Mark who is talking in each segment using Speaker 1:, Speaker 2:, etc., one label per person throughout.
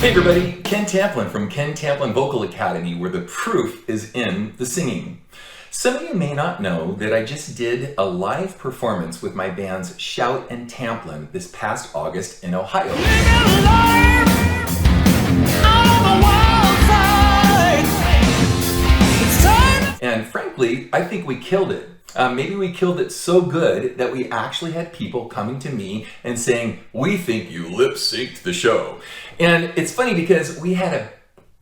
Speaker 1: Hey everybody, Ken Tamplin from Ken Tamplin Vocal Academy, where the proof is in the singing. Some of you may not know that I just did a live performance with my bands Shout and Tamplin this past August in Ohio. And frankly, I think we killed it. Maybe we killed it so good that we actually had people coming to me and saying, "We think you lip-synced the show." And it's funny because we had a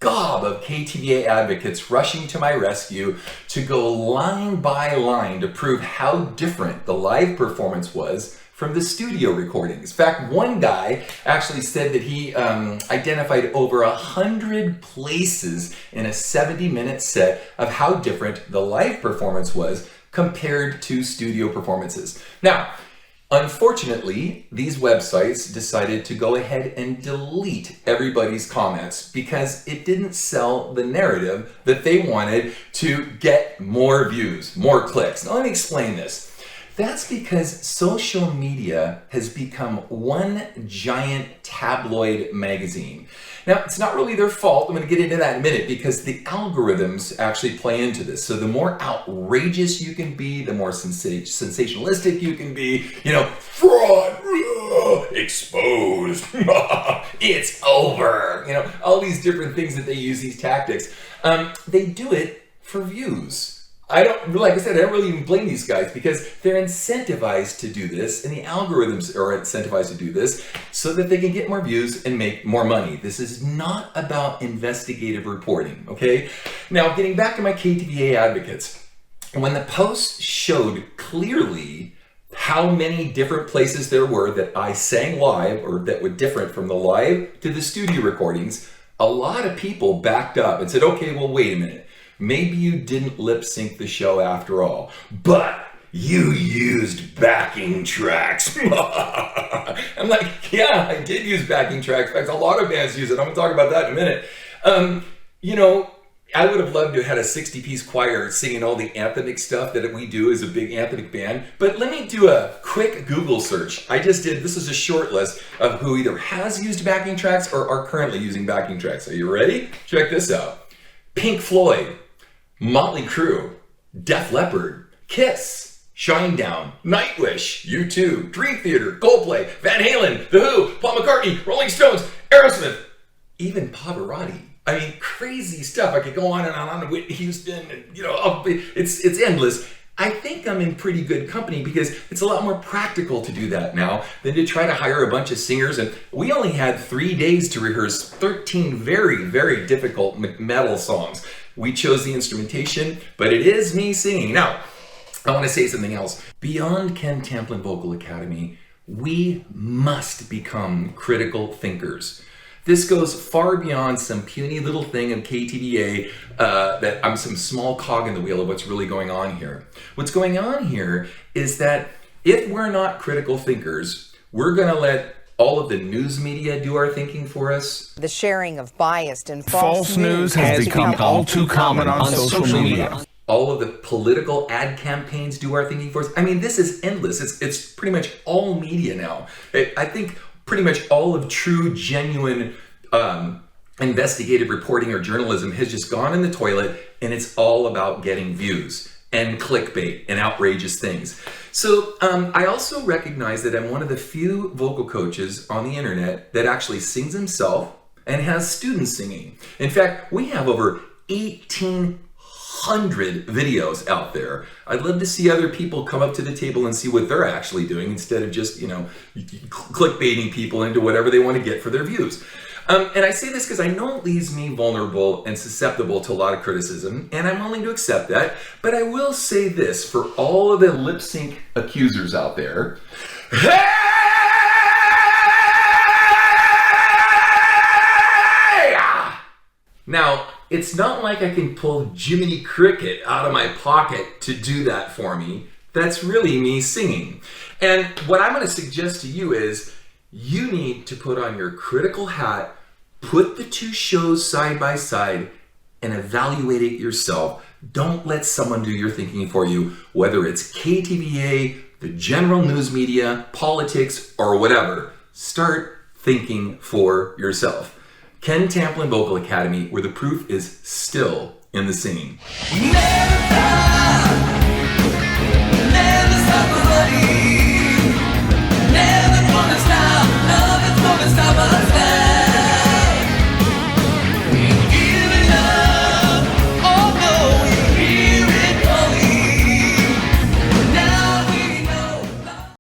Speaker 1: gob of KTVA advocates rushing to my rescue to go line by line to prove how different the live performance was from the studio recordings. In fact, one guy actually said that he identified over 100 places in a 70-minute set of how different the live performance was compared to studio performances. Now, unfortunately, these websites decided to go ahead and delete everybody's comments because it didn't sell the narrative that they wanted to get more views, more clicks. Now, let me explain this. That's because social media has become one giant tabloid magazine. Now, it's not really their fault. I'm going to get into that in a minute because the algorithms actually play into this. So the more outrageous you can be, the more sensationalistic you can be, fraud, exposed, it's over, all these different things that they use, these tactics. They do it for views. Like I said, I don't really even blame these guys because they're incentivized to do this, and the algorithms are incentivized to do this so that they can get more views and make more money. This is not about investigative reporting, okay? Now, getting back to my KTVA advocates, when the post showed clearly how many different places there were that I sang live or that were different from the live to the studio recordings, a lot of people backed up and said, okay, well, wait a minute. Maybe you didn't lip sync the show after all, but you used backing tracks. I'm like, yeah, I did use backing tracks. In fact, a lot of bands use it. I'm gonna talk about that in a minute. I would have loved to have had a 60-piece choir singing all the anthemic stuff that we do as a big anthemic band. But let me do a quick Google search. This is a short list of who either has used backing tracks or are currently using backing tracks. Are you ready? Check this out. Pink Floyd, Motley Crue, Def Leppard, Kiss, Shinedown, Nightwish, U2, Dream Theater, Coldplay, Van Halen, The Who, Paul McCartney, Rolling Stones, Aerosmith, even Pavarotti. I mean, crazy stuff. I could go on and on, Whitney Houston, and it's endless. I think I'm in pretty good company because it's a lot more practical to do that now than to try to hire a bunch of singers. And we only had 3 days to rehearse 13 very, very difficult metal songs. We chose the instrumentation, but it is me singing. Now, I want to say something else. Beyond Ken Tamplin Vocal Academy, we must become critical thinkers. This goes far beyond some puny little thing in KTVA that I'm some small cog in the wheel of what's really going on here. What's going on here is that if we're not critical thinkers, we're going to let all of the news media do our thinking for us.
Speaker 2: The sharing of biased and false
Speaker 3: news has become all too common on social media.
Speaker 1: All of the political ad campaigns do our thinking for us. I mean, this is endless. It's pretty much all media now. I think pretty much all of true, genuine investigative reporting or journalism has just gone in the toilet, and it's all about getting views and clickbait and outrageous things. So I also recognize that I'm one of the few vocal coaches on the internet that actually sings himself and has students singing. In fact, we have over 1,800 videos out there. I'd love to see other people come up to the table and see what they're actually doing instead of just, clickbaiting people into whatever they want to get for their views. And I say this because I know it leaves me vulnerable and susceptible to a lot of criticism, and I'm willing to accept that. But I will say this for all of the lip sync accusers out there. Hey! Now, it's not like I can pull Jiminy Cricket out of my pocket to do that for me. That's really me singing. And what I'm going to suggest to you is you need to put on your critical hat, put the two shows side by side, and evaluate it yourself. Don't let someone do your thinking for you, whether it's KTVA, the general news media, politics, or whatever. Start thinking for yourself. Ken Tamplin Vocal Academy, where the proof is still in the singing.
Speaker 4: Never thought